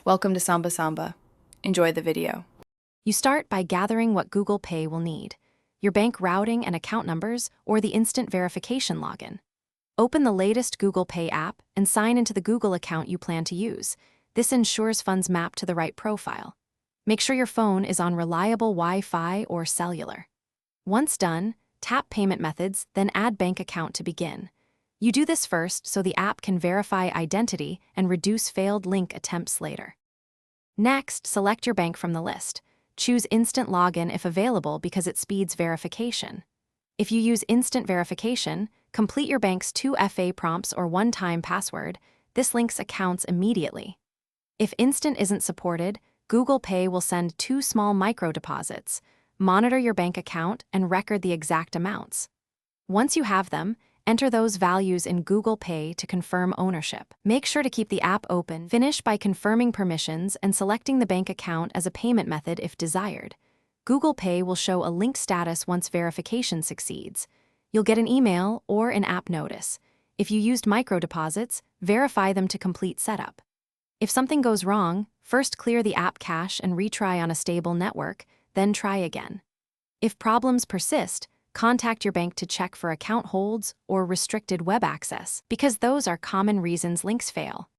Welcome to Samba Samba. Enjoy the video. You start by gathering what Google Pay will need: your bank routing and account numbers, or the instant verification login. Open the latest Google Pay app and sign into the Google account you plan to use. This ensures funds map to the right profile. Make sure your phone is on reliable Wi-Fi or cellular. Once done, tap Payment Methods, then add Bank Account to begin. You do this first so the app can verify identity and reduce failed link attempts later. Next, select your bank from the list. Choose Instant Login if available because it speeds verification. If you use Instant Verification, complete your bank's 2FA prompts or one-time password. This links accounts immediately. If Instant isn't supported, Google Pay will send 2 small micro deposits. Monitor your bank account and record the exact amounts. Once you have them, enter those values in Google Pay to confirm ownership. Make sure to keep the app open. Finish by confirming permissions and selecting the bank account as a payment method if desired. Google Pay will show a link status once verification succeeds. You'll get an email or an app notice. If you used micro deposits, verify them to complete setup. If something goes wrong, first clear the app cache and retry on a stable network, then try again. If problems persist, contact your bank to check for account holds or restricted web access, because those are common reasons links fail.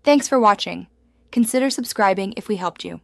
Thanks for watching. Consider subscribing if we helped you.